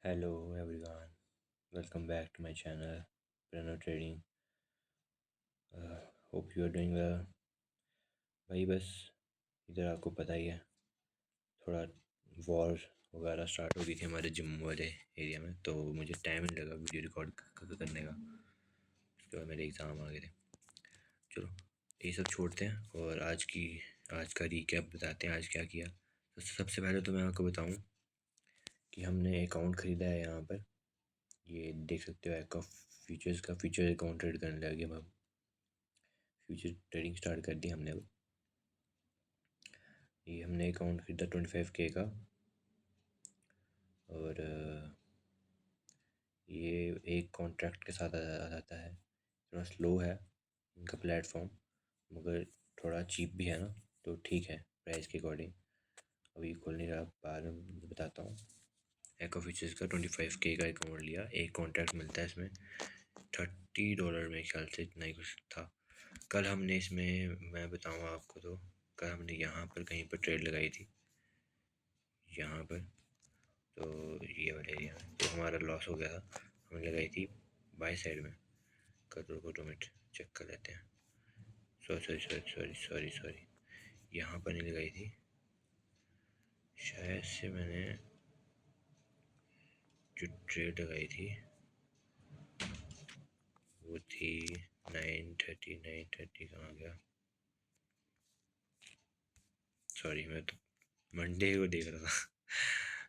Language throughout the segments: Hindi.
Hello everyone, welcome back to my channel Prano Trading. Hope you are doing well. भाई बस इधर आपको पता ही है, थोड़ा वॉर वगैरह स्टार्ट हो गई थी हमारे जम्मू वाले एरिया में, तो मुझे टाइम नहीं लगा वीडियो रिकॉर्ड करने का। उसके बाद मेरे एग्ज़ाम आ गए थे। चलो ये सब छोड़ते हैं और आज का रीकैप बताते हैं आज क्या किया। तो सबसे पहले तो मैं आपको बताऊं कि हमने अकाउंट ख़रीदा है यहाँ पर। ये देख सकते हो एक फ्यूचर्स का फ्यूचर अकाउंट ट्रेड करने लगे हम। फ्यूचर ट्रेडिंग स्टार्ट कर दी हमने अब। ये हमने अकाउंट खरीदा 25K का। और ये एक कॉन्ट्रैक्ट के साथ आ जाता है। थोड़ा स्लो है इनका प्लेटफॉर्म, मगर थोड़ा चीप भी है ना, तो ठीक है प्राइस के अकॉर्डिंग। अभी खोल नहीं रहा, बाद में बताता हूँ। एको फ्यूचर्स का 25K का अकाउंट लिया। एक कॉन्ट्रैक्ट मिलता है इसमें $30 में, ख्याल से इतना ही कुछ था। कल हमने इसमें, मैं बताऊँ आपको, तो कल हमने यहाँ पर कहीं पर ट्रेड लगाई थी, यहाँ पर। तो ये वाले एरिया में तो हमारा लॉस हो गया था। हमने लगाई थी बाई साइड में। कर को 2 मिनट चेक कर लेते हैं। Sorry sorry sorry sorry sorry sorry, यहाँ पर नहीं लगाई थी शायद से। मैंने जो ट्रेड लगाई थी वो थी 9:30। 9:30 कहाँ गया? सॉरी, मैं तो मंडे को देख रहा था।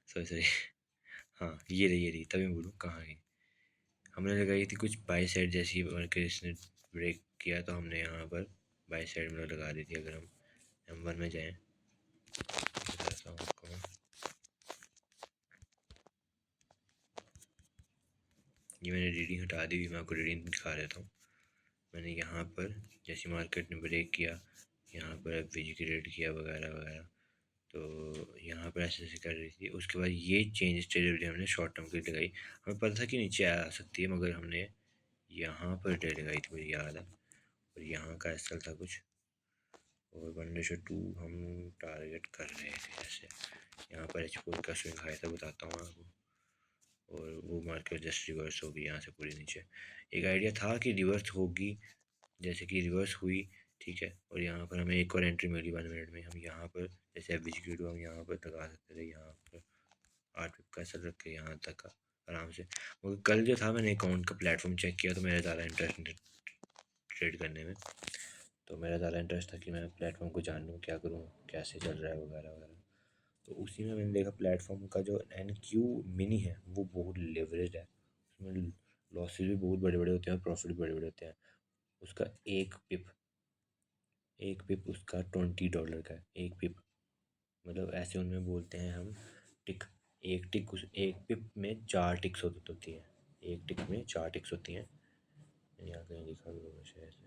Sorry sorry. हाँ ये रही तभी मैं बोलूँ कहाँ गई। हमने लगाई थी कुछ बाई साइड जैसी, मार्केट इसने ब्रेक किया तो हमने यहाँ पर बाई साइड में लगा दी थी। अगर हम M1 में जाएं, बताता हूँ आपको मैं। ये मैंने रीडिंग हटा दी हुई, मैं आपको रीडिंग दिखा देता हूँ। मैंने यहाँ पर जैसे मार्केट ने ब्रेक किया, यहाँ पर FVG क्रिएट किया वगैरह वगैरह, तो यहाँ पर ऐसे ऐसे कर रही थी। उसके बाद ये चेंज ट्रेड हमने शॉर्ट टर्म की लगाई। हमें पता था कि नीचे आ सकती है, मगर हमने यहाँ पर ट्रेड लगाई थी, मुझे याद है। और यहाँ का ऐसा था कुछ, और 1:2 हम टारगेट कर रहे थे ऐसे। यहाँ पर H4 का स्विंग आया था, बताता हूँ आपको। और वो मार्केट जस्ट रिवर्स होगी यहाँ से पूरी नीचे। एक आइडिया था कि रिवर्स होगी, जैसे कि रिवर्स हुई, ठीक है। और यहाँ पर हमें एक और एंट्री मिली 1 मिनट में। हम यहाँ पर जैसे एग्जीक्यूटिव हम यहाँ पर लगा सकते थे, यहाँ पर 8 पिप का असर रख के यहाँ तक का आराम से। मगर कल जो था, मैंने अकाउंट का प्लेटफॉर्म चेक किया तो मेरा ज़्यादा इंटरेस्ट ट्रेड करने में, तो मेरा ज़्यादा इंटरेस्ट था कि मैं प्लेटफॉर्म को जान लूँ, क्या करूँ, कैसे चल रहा है वगैरह वगैरह। तो उसी में मैंने देखा प्लेटफॉर्म का जो NQ मिनी है वो बहुत लेवरेज है। उसमें लॉसेज भी बहुत बड़े बड़े होते हैं और प्रॉफिट भी बड़े बड़े होते हैं। उसका एक पिप उसका $20 का है। एक पिप मतलब ऐसे उनमें बोलते हैं हम टिक। एक टिक उस एक पिप में 4 टिक्स होती है। एक टिक में 4 टिक्स होती हैं। यहाँ कहीं लिखा भी होगा शायद से।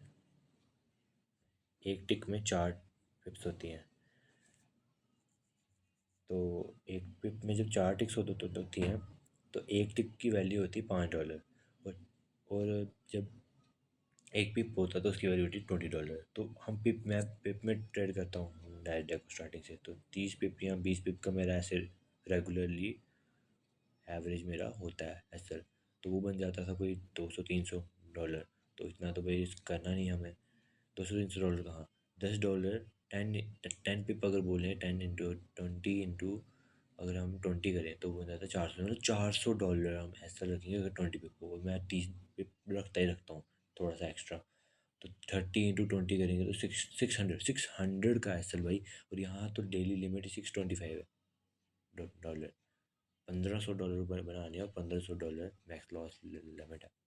एक टिक में 4 पिप्स होती हैं। तो एक पिप में जब 4 टिक्स होती हैं, तो एक टिक की वैल्यू होती है $5। और जब एक पिप होता तो उसकी वैल्यू होती $20। तो हम पिप में ट्रेड करता हूँ डायरेक्ट स्टार्टिंग से। तो 30 पिप या 20 पिप का मेरा ऐसे रेगुलरली एवरेज मेरा होता है ऐसा। तो वो बन जाता था कोई $200-300। तो इतना तो भाई करना नहीं हमें। $200-300 कहाँ, $10। टेन 10 पिप अगर बोलें, 10 × 20 × अगर हम 20 करें तो वो हो जाता है 400। मतलब $400 हम ऐसा रखेंगे अगर 20 पिप को। मैं 30 पिप रखता ही रखता हूँ, थोड़ा सा एक्स्ट्रा। तो 30 × 20 करेंगे तो 600 का एसल भाई। और यहाँ तो डेली लिमिट 625 है डॉलर। $1500 बना लिया, $1500 मैक्स लॉस लिमिट है।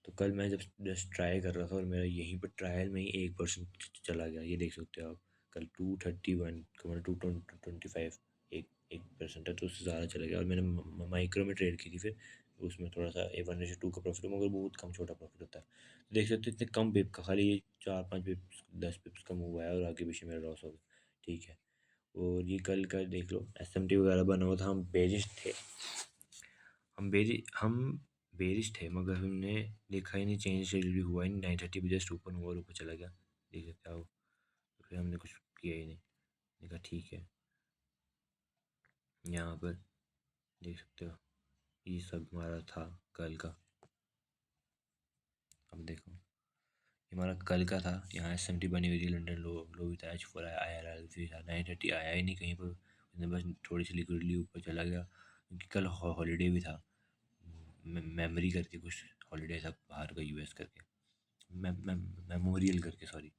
तो कल मैं जब जस्ट ट्राई कर रहा था, और मेरा यहीं पर ट्रायल में ही 1% चला गया, ये देख सकते हो आप। कल 231 का मतलब 225 एक परसेंट है, तो उससे ज़्यादा चला गया। और मैंने माइक्रो में ट्रेड की थी फिर। उसमें थोड़ा सा 1:2 का प्रॉफिट, मगर बहुत कम छोटा प्रॉफिट होता है। तो देख सकते हो इतने कम पिप का, खाली ये 4-5 पिप्स 10 पिप्स का मूव आया और आगे पीछे मेरा लॉस हो गया, ठीक है। और ये कल का देख लो, SMT वगैरह बना हुआ था, हम बेरिश थे। हम बेरिश थे, मगर हमने देखा ही नहीं, चेंज शेड्यूल हुआ ही नहीं। 9:30 पे जस्ट ओपन हुआ और ऊपर चला गया, देख सकते हो। तो फिर हमने कुछ किया ही नहीं, देखा ठीक है। यहाँ पर देख सकते हो ये सब हमारा था कल का। अब देखो, ये हमारा कल का था। यहाँ SMT बनी हुई थी, लंदन लो लो भी था, H4 आया, IRR भी था, 930 आया ही नहीं कहीं पर। उसने बस थोड़ी सी लिक्विडली ऊपर चला गया, क्योंकि कल हॉलीडे भी था। मेमोरी करके कुछ हॉलीडे था बाहर का, US करके, मेमोरियल करके, सॉरी।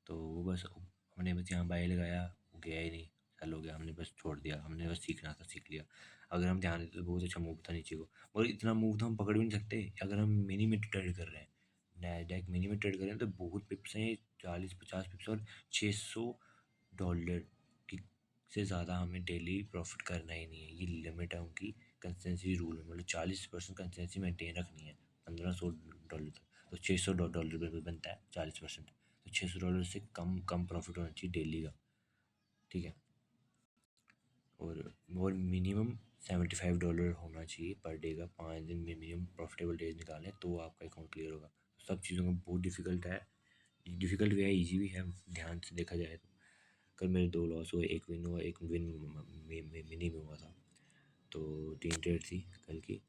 तो वो बस हमने बस यहाँ बाय लगाया, वो गया ही नहीं। सेल हो गया, हमने बस छोड़ दिया। हमने बस सीखना था, सीख लिया। अगर हम ध्यान देते तो बहुत अच्छा मूव था नीचे को, और इतना मूव तो हम पकड़ भी नहीं सकते। अगर हम मिनी में ट्रेड कर रहे हैं, नैसडैक मिनी में ट्रेड कर रहे हैं, तो बहुत पिप्स हैं, 40-50 पिप्स, और $600 की से ज़्यादा हमें डेली प्रॉफिट करना ही नहीं है। ये लिमिट है उनकी कंसिस्टेंसी रूल में, मतलब 40% कंसिस्टेंसी मेंटेन रखनी है $1500 तक। तो $600 पे बनता है 40%। तो $600 से कम कम प्रॉफिट होना चाहिए डेली का, ठीक है। और मिनिमम $75 होना चाहिए पर डे का। 5 दिन में मिनिमम प्रॉफिटेबल डेज निकालें तो आपका अकाउंट क्लियर होगा। सब चीज़ों का बहुत डिफ़िकल्ट है, डिफ़िकल्ट भी है, ईजी भी है, ध्यान से देखा जाए तो। कल मेरे 2 लॉस हुए, 1 विन हुआ, 1 विन मिनी में हुआ था। तो 3 ट्रेड थी कल की।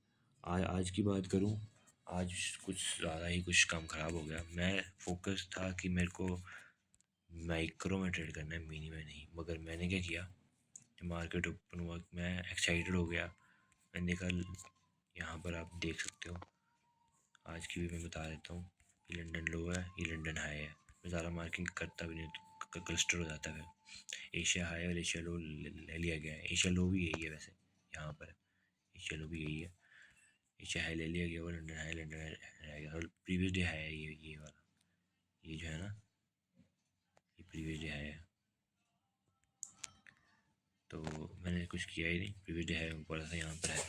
आज की बात करूँ, आज कुछ ज़्यादा ही कुछ काम ख़राब हो गया। मैं फोकस था कि मेरे को माइक्रो में ट्रेड करना है, मिनी में नहीं। मगर मैंने क्या किया, जब मार्केट ओपन हुआ मैं एक्साइटेड हो गया। मैंने देखा, यहाँ पर आप देख सकते हो, आज की भी मैं बता देता हूँ। ये लंदन लो है, ये लंदन हाई है। मैं ज़्यादा मार्किंग करता भी नहीं, तो क्लस्टर हो जाता है। एशिया हाई और एशिया लो ले लिया गया है। एशिया लो भी यही है वैसे, यहाँ पर एशिया लो भी यही है। एशिया हाई ले लिया गया, और लंदन हाई, लंदन रह गया। और प्रीवियस डे हाई है ये वाला, ये जो है ना, ये प्रीवियस डे हाई है। तो मैंने कुछ किया ही नहीं, प्रीवियस डे हाई ऊपर था, यहाँ पर है।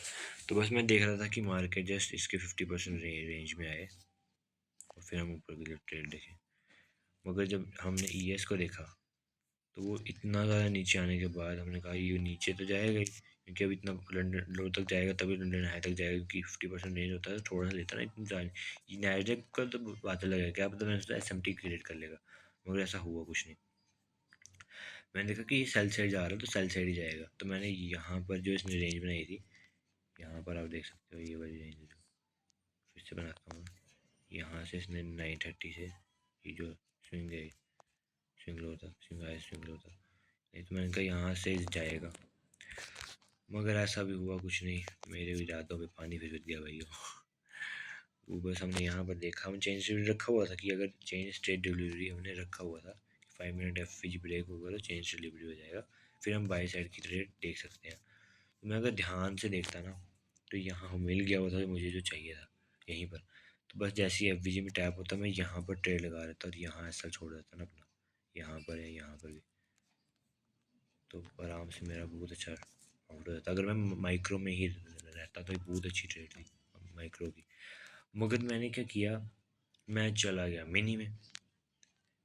तो बस मैं देख रहा था कि मार्केट जस्ट इसके 50% रेंज में आए, और फिर हम ऊपर की ट्रेड देखें। मगर जब हमने ES को देखा, तो वो इतना ज़्यादा नीचे आने के बाद हमने कहा ये नीचे तो जाएगा ही, क्योंकि अब इतना लंदन लो तक जाएगा तभी लंदन हाई तक जाएगा, क्योंकि 50% रेंज होता है तो थोड़ा सा लेता ना, इतना ज़्यादा। ये नैसडैक का तो बात अलग है, क्या पता मैंने सोचा SMT क्रिएट कर लेगा, मगर ऐसा हुआ कुछ नहीं। मैंने देखा कि ये सेल साइड जा रहा है, तो सेल साइड ही जाएगा। तो मैंने यहाँ पर जो इसने रेंज बनाई थी, यहाँ पर आप देख सकते हो, ये वाली रेंज जो फिर से बनाता हूँ, यहाँ से इसने 930 से ये जो स्विंग है, स्विंग लो था, स्विंग आया, स्विंग लो था, नहीं तो मैंने कहा यहाँ से जाएगा। मगर ऐसा भी हुआ कुछ नहीं, मेरे भी रातों में पानी फिर गया भाई। वो बस हमने यहाँ पर देखा, हम चेंज रखा हुआ था कि अगर चेंज स्टेट डिलीवरी हमने रखा हुआ था, 5 मिनट FVG ब्रेक होगा तो चेंज डिलीवरी हो जाएगा, फिर हम बाई साइड की ट्रेड देख सकते हैं। तो मैं अगर ध्यान से देखता ना, तो यहाँ मिल गया होता तो मुझे जो चाहिए था यहीं पर। तो बस जैसे ही FVG में टैप होता मैं यहाँ पर ट्रेड लगा रहता, और यहाँ ऐसा छोड़ देता ना अपना, यहाँ पर है, यहाँ पर भी, तो आराम से मेरा बहुत अच्छा प्रॉफिट हो जाता। अगर मैं माइक्रो में ही रहता तो ये बहुत अच्छी ट्रेड थी माइक्रो की। मगर मैंने क्या किया, मैं चला गया मिनी में।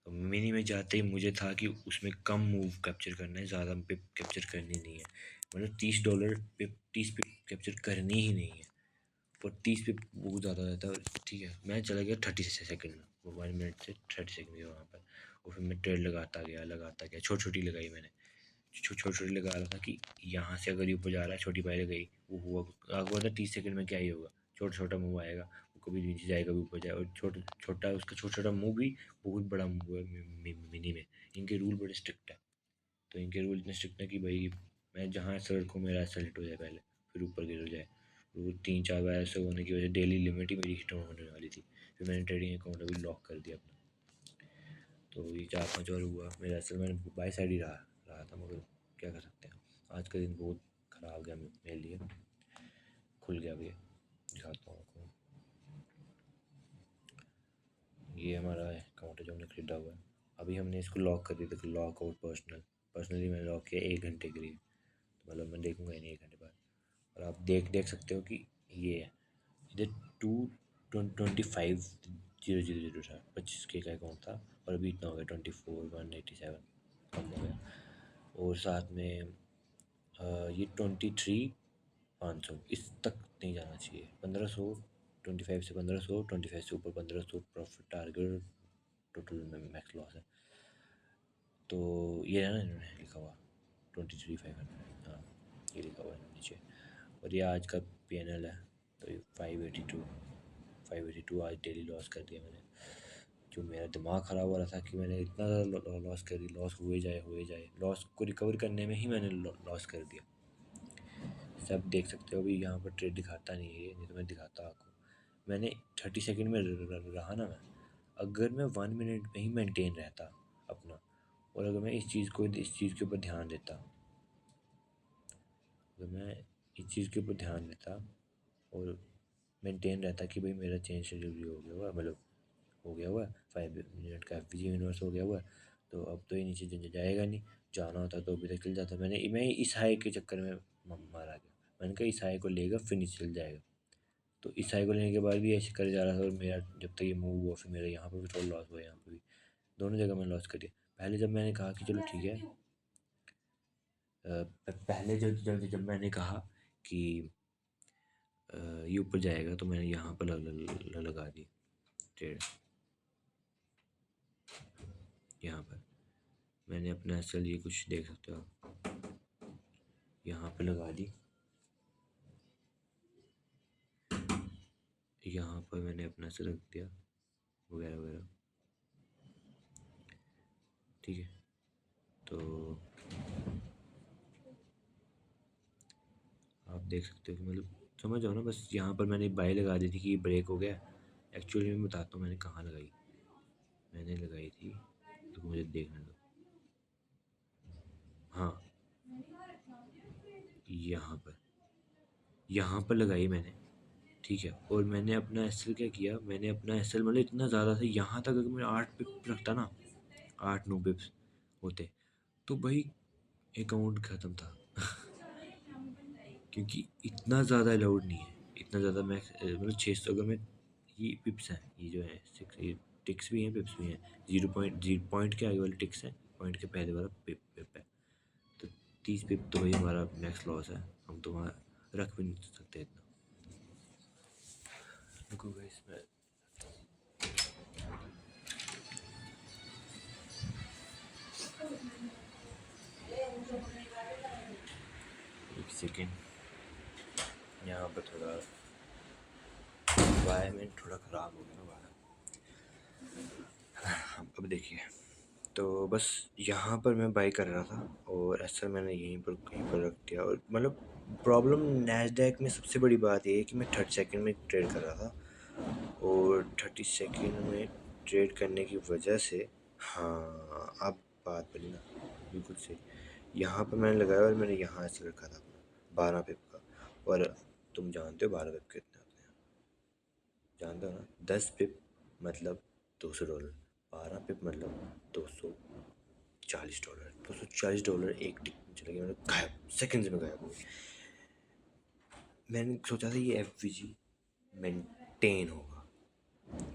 तो मिनी में जाते ही मुझे था कि उसमें कम मूव कैप्चर करना है, ज़्यादा पिप कैप्चर करनी नहीं है। मतलब $30 पिप, 30 पिप कैप्चर करनी ही नहीं है, और 30 पिप बहुत ज़्यादा हो जाता है। ठीक है, मैं चला गया 30 सेकेंड में, वो 1 मिनट से 30 सेकेंड में वहाँ पर। और फिर मैं ट्रेड लगाता गया, छोटी छोटी लगाई मैंने, छोटी छोटी लगा रहा था कि यहाँ से अगर ये ऊपर जा रहा है, छोटी पाई लगाई, वो हुआ आगे था 30 सेकंड में क्या ही होगा, छोटा छोटा मूव आएगा, वो कभी नीचे जाएगा, कभी ऊपर जाएगा, और छोटा छोटा उसका छोटा छोटा मूव भी बहुत बड़ा मूव है मिनी में। इनके रूल बड़े स्ट्रिक्ट है। तो इनके रूल इतने स्ट्रिक्ट है कि भाई मैं जहाँ ऐसा रखूँ मेरा ऐसा हिट हो जाए पहले, फिर ऊपर गिर जाए। वो 3-4 बार ऐसे होने की वजह से डेली लिमिट ही मेरी हिट होने वाली थी। फिर मैंने ट्रेडिंग अकाउंट अभी लॉक कर दिया अपना। तो ये 4-5 और हुआ मेरा, असल मैंने बाई साइड ही रहा था, मगर क्या कर सकते हैं। आज का दिन बहुत ख़राब गया मेरे लिए, खुल गया भैया, दिखाता हूँ आपको। ये हमारा अकाउंट है जो हमने खरीदा हुआ है। अभी हमने इसको लॉक कर दिया था, लॉक आउट पर्सनली मैंने लॉक किया 1 घंटे के लिए, तो मतलब मैं देखूँगा ही नहीं 1 घंटे बाद। और आप देख सकते हो कि ये है, इधर 225,000 था, 25K का अकाउंट था, और अभी इतना हो गया 24,187, कम हो गया। और साथ में ये 23,500 इस तक नहीं जाना चाहिए। 1500, 25 से 1500, 25 से ऊपर 1500 प्रॉफिट टारगेट, टोटल में मैक्स लॉस है। तो ये है ना, इन्होंने लिखा हुआ 23,500, हाँ ये लिखा हुआ है नीचे। और ये आज का PNL है, तो 582 आज डेली लॉस कर दिया मैंने। जो मेरा दिमाग ख़राब हो रहा था कि मैंने इतना ज़्यादा लॉस कर दिया, लॉस हुए जाए, लॉस को रिकवर करने में ही मैंने लॉस कर दिया। सब देख सकते हो, अभी यहाँ पर ट्रेड दिखाता नहीं है, नहीं तो मैं दिखाता आपको। मैंने 30 सेकंड में रहा ना मैं, अगर मैं 1 मिनट में ही मेंटेन रहता अपना, और अगर मैं इस चीज़ के ऊपर ध्यान देता, अगर मैं इस चीज़ के ऊपर ध्यान देता और मेंटेन रहता कि भाई मेरा चेंज शेड्यूल हो गया हुआ, मतलब हो गया हुआ है, 5 मिनट का FVG यूनिवर्स हो गया हुआ है, तो अब तो ये नीचे जाएगा नहीं, जाना होता तो अभी तक चल जाता। मैं इस हाई के चक्कर में मारा गया। मैंने कहा इस हाई को लेगा फिर नीचे चल जाएगा, तो इस हाई को लेने के बाद भी ऐसे कर जा रहा था, और मेरा जब तक ये मूव हुआ फिर मेरा यहाँ पर भी थोड़ा लॉस हुआ, यहाँ पर भी, दोनों जगह मैंने लॉस कर दिया। पहले जब मैंने कहा कि चलो ठीक है, पहले जब मैंने कहा कि ये ऊपर जाएगा, तो मैंने यहाँ पर लगा दी ट्रेड। यहाँ पर मैंने अपना एसएल, ये कुछ देख सकते हो आप, यहाँ पे लगा दी, यहाँ पर मैंने अपना एसएल रख दिया वगैरह वगैरह, ठीक है। तो आप देख सकते हो कि मतलब समझ जाओ ना, बस यहाँ पर मैंने बाई लगा दी थी कि ब्रेक हो गया। एक्चुअली मैं बताता हूँ मैंने कहाँ लगाई, मैंने लगाई थी, तो मुझे देखने दो, हाँ यहाँ पर लगाई मैंने, ठीक है। और मैंने अपना एसएल क्या किया, मैंने अपना एसएल मतलब इतना ज़्यादा था, यहाँ तक अगर मैं 8 पिप रखता ना, 8-9 पिप्स होते, तो भाई अकाउंट ख़त्म था क्योंकि इतना ज़्यादा अलाउड नहीं है, इतना ज़्यादा मैक्स मतलब 600, अगर मैं, ये पिप्स हैं, ये जो है 6, ये टिक्स भी हैं पिप्स भी हैं, 0 पॉइंट के आगे वाले टिक्स हैं, पॉइंट के पहले वाला पिप है, तो 30 पिप तो भाई हमारा मैक्स लॉस है, हम तो वहाँ रख भी नहीं सकते इतना। रुको गाइस, मैं एक सेकेंड, यहाँ पर थोड़ा एनवायरनमेंट थोड़ा ख़राब हो गया बाहर। अब देखिए, तो बस यहाँ पर मैं बाई कर रहा था, और ऐसा मैंने यहीं पर कहीं पर रख दिया, और मतलब प्रॉब्लम नैस्डैक में सबसे बड़ी बात ये है कि मैं 30 सेकंड में ट्रेड कर रहा था, और 30 सेकंड में ट्रेड करने की वजह से, हाँ अब बात बनी ना, बिल्कुल सही। यहाँ पर मैंने लगाया और मैंने यहाँ ऐसे रखा था 12 पिप का, और तुम जानते हो 12 पिप कितने होते हैं, जानते हो ना, 10 पिप मतलब $200, 12 पिप मतलब $240, $240 एक टिक में चला गया, मतलब गायब, सेकंड्स में गायब हो गया। मैंने सोचा था ये FVG मेंटेन होगा,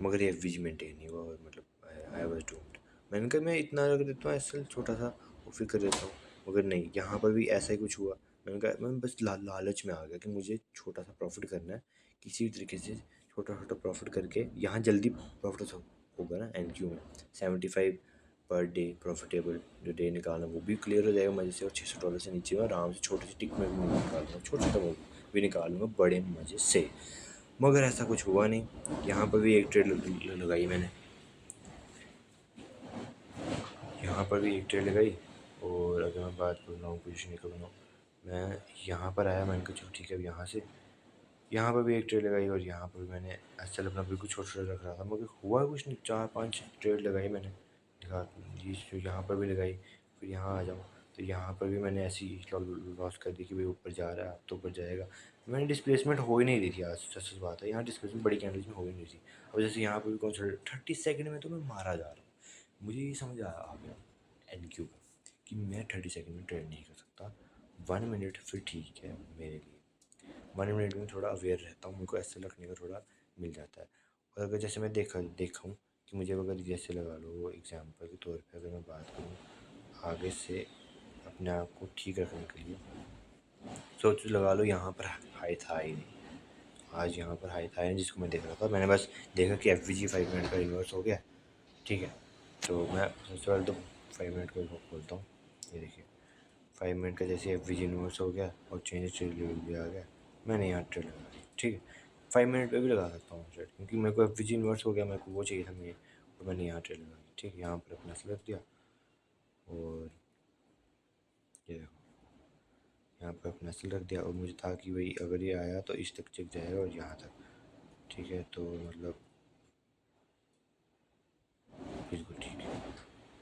मगर ये FVG मेंटेन नहीं हुआ, और मतलब आई वाज डूम्ड। मैंने कहा मैं इतना रख देता हूँ एसएल छोटा सा, और फिर कर देता हूँ, मगर नहीं, यहाँ पर भी ऐसा ही कुछ हुआ। मैंने कहा मैं बस लालच में आ गया कि मुझे छोटा सा प्रॉफिट करना है, किसी भी तरीके से छोटा छोटा प्रॉफिट करके यहाँ जल्दी प्रॉफिट होगा ना एनक्यू में, 75 पर डे प्रॉफिटेबल जो डे निकालना वो भी क्लियर हो जाएगा मज़े से, और $600 से नीचे में आराम से छोटी सी टिक में भी निकाल लूँगा, छोटा छोटा भी निकाल लूँगा बड़े मज़े से। मगर ऐसा कुछ हुआ नहीं। यहाँ पर भी एक ट्रेड लगाई मैंने, यहाँ पर भी एक ट्रेड लगाई, और अगर मैं बात कर रहा हूँ पोजीशन कर रहा हूँ, मैं यहाँ पर आया, मैंने कहा चलो ठीक है, अब यहाँ से यहाँ पर भी एक ट्रेड लगाई, और यहाँ पर भी मैंने ऐसा अपना बिल्कुल छोटा छोटा रख रहा था, मगर हुआ कुछ नहीं। 4-5 ट्रेड लगाई मैंने, दिखा ये यहाँ पर भी लगाई, फिर यहाँ आ जाऊँ तो यहाँ पर भी मैंने ऐसी लॉस कर दी कि भाई ऊपर जा रहा है, अब तो ऊपर जाएगा। मैंने डिस्प्लेसमेंट हो ही नहीं रही थी, आज सच बात है, यहाँ डिस्प्लेसमेंट बड़ी कैंडल्स में हो ही नहीं थी। अब जैसे यहाँ पर भी कौन सा 30 सेकंड में तो मैं मारा जा रहा हूँ। मुझे ये समझ आ गया एनक्यू का कि मैं 30 सेकंड में ट्रेड नहीं कर सकता, 1 मिनट फिर ठीक है मेरे लिए, 1 मिनट में थोड़ा अवेयर रहता हूँ, मेरे को ऐसे रखने का थोड़ा मिल जाता है। और अगर जैसे मैं देखा हूँ कि मुझे अगर जैसे लगा लो एग्जांपल के तौर पे, अगर मैं बात करूँ आगे से अपने आप को ठीक रखने के लिए, सोच लगा लो यहाँ पर हाई था ही नहीं, आज यहाँ पर हाई था ही नहीं जिसको मैं देख रहा था। मैंने बस देखा कि FVG 5 मिनट का रिवर्स हो गया, ठीक है, तो मैं सबसे पहले तो 5 मिनट को खोलता हूँ। ये देखिए 5 मिनट का जैसे FVG रिवर्स हो गया और चेंज भी आ गया, मैंने यहाँ ट्रेड लगा दी, ठीक है। 5 मिनट पे भी लगा सकता हूँ ट्रेड, क्योंकि मेरे को एफ इन्वर्स हो गया, मेरे को वो चाहिए था मुझे, तो मैंने यहाँ ट्रेड लगा दी, ठीक है। यहाँ पर अपना सेलेक्ट दिया और ये देखो यहाँ पर अपना सेलेक्ट दिया, और मुझे था कि भाई अगर ये आया तो इस तक चेक जाएगा और यहाँ तक, ठीक है। तो मतलब बिल्कुल ठीक है,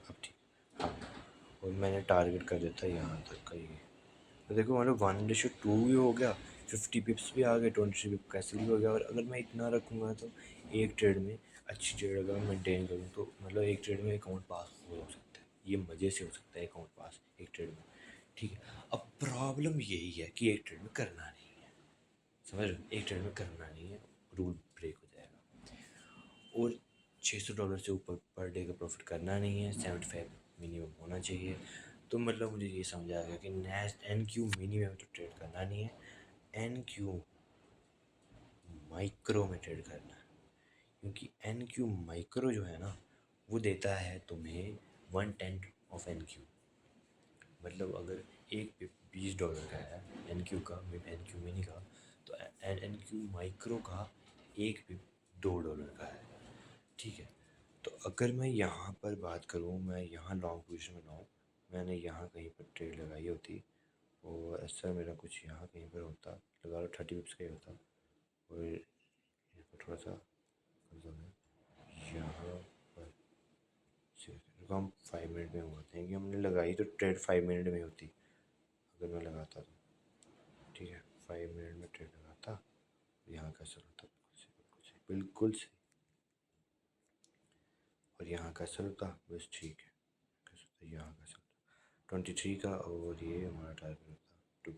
अब ठीक, हाँ। और मैंने टारगेट कर दिया था यहाँ तक का ये, तो देखो मतलब 1:2 भी हो गया, 50 पिप्स भी आ गए, 23 पिप कैंसिल भी हो गया। और अगर मैं इतना रखूँगा तो एक ट्रेड में, अच्छी ट्रेड अगर मैं मेंटेन करूँ तो मतलब एक ट्रेड में अकाउंट पास हो सकता है, ये मज़े से हो सकता है अकाउंट पास एक ट्रेड में, ठीक है। अब प्रॉब्लम यही है कि एक ट्रेड में करना नहीं है, समझ रहे हो, एक ट्रेड में करना नहीं है, रूल ब्रेक हो जाएगा। और $600 से ऊपर पर डे का प्रॉफिट करना नहीं है, 75 मिनिमम होना चाहिए। तो मतलब मुझे ये समझ आ गया कि नेक्स्ट एन क्यू मिनी में तो ट्रेड करना नहीं है, एन क्यू माइक्रो में ट्रेड करना है, क्योंकि एन क्यू माइक्रो जो है ना वो देता है तुम्हें 1/10 ऑफ एन क्यू। मतलब अगर एक पिप $20 का है एन क्यू का, एन क्यू मिनी का, तो एन क्यू माइक्रो का एक पिप $2 का है, ठीक है। तो अगर मैं यहाँ पर बात करूँ, मैं यहाँ लॉन्ग पोजीशन में हूँ, मैंने यहाँ कहीं पर ट्रेड लगाई होती और ऐसा मेरा कुछ यहाँ कहीं पर होता, लगा लो 30 पिप्स का ही होता, और यहाँ पर थोड़ा सा कर दो मैं यहाँ पर से, देखो हम 5 मिनट में होते हैं कि हमने लगाई तो ट्रेड 5 मिनट में होती अगर मैं लगाता तो, ठीक है। 5 मिनट में ट्रेड लगाता, यहाँ का सर होता बिल्कुल सही, बिल्कुल सही, और यहाँ का सर होता बस, ठीक है। कैसे होता यहाँ का सर 23 का, और ये हमारा टारगेट होता 2,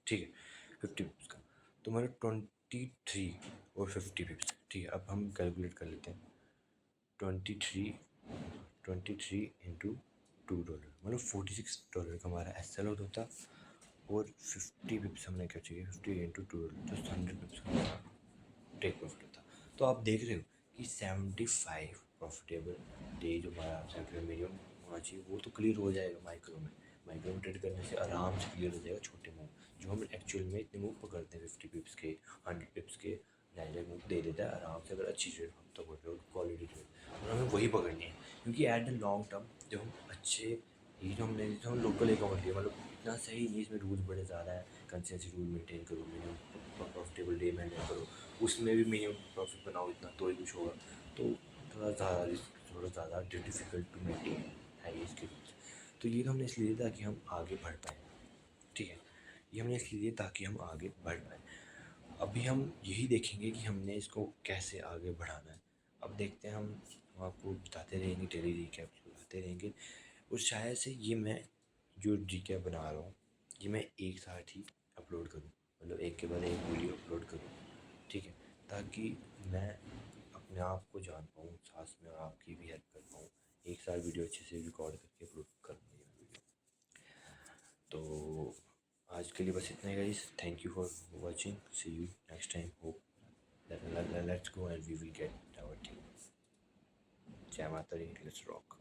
ठीक है, 50 पिप्स का। तो हमारा 23 और 50 पिप्स, ठीक है। अब हम कैलकुलेट कर लेते हैं, 23 इंटू $2, मतलब $46 का हमारा एस एल होता, और 50 पिप्स हमने क्या चाहिए, 50 इंटू $2, तो 100 पिप्स का हमारा टेक प्रॉफिट होता। तो आप देख रहे हो कि 75 प्रॉफिटेबल डे जो हमारा मिनिमम होना चाहिए वो तो क्लियर हो जाएगा माइक्रो में। माइक्रो में ट्रेड करने से आराम से क्लियर हो जाएगा छोटे मूव, जो हम एक्चुअल में इतने मूव पकड़ते हैं 50 पिप्स के, 100 पिप्स के, डायरेक्ट मूव दे देता है आराम से, अगर अच्छी ट्रेड हम तो कर रहे हो क्वालिटी ट्रेड, और हमें वही पकड़नी है। क्योंकि एट द लॉन्ग टर्म जब हम अच्छे, ये जो हम लोकल अकाउंट लिया, मतलब इतना सही नहीं, इसमें रूल्स बड़े ज़्यादा है, कंसिस्टेंसी रूल मेंटेन करो, मिनिमम प्रॉफिटेबल डे मेंटेन करो, उसमें भी मिनिमम प्रॉफिट बनाओ इतना तो ही कुछ होगा। तो थोड़ा ज़्यादा रिस्क, थोड़ा ज़्यादा डिफ़िकल्ट टू मेंटेन है ये इसके रूल्स। तो ये हमने इसलिए दिया ताकि हम आगे बढ़ पाएँ, ठीक है। ये हमने इसलिए दिया ताकि हम आगे बढ़ पाएँ। अभी हम यही देखेंगे कि हमने इसको कैसे आगे बढ़ाना है। अब देखते हैं, हम आपको बताते रहेंगे, डेली रिकैप बताते रहेंगे, और शायद से ये मैं जो रिकैप बना रहा हूँ ये मैं एक साथ ही अपलोड करूँ, मतलब एक के बाद एक वीडियो अपलोड करूँ, ठीक है। ताकि मैं अपने आप को जान पाऊँ, साथ में आपकी भी हेल्प कर पाऊँ, एक साथ वीडियो अच्छे से रिकॉर्ड करके अपलोड कर पाऊँ वीडियो। तो आज के लिए बस इतना ही guys, thank you for watching, see you next time, hope let's go and we will get our team. Jai Mata Di, let's rock.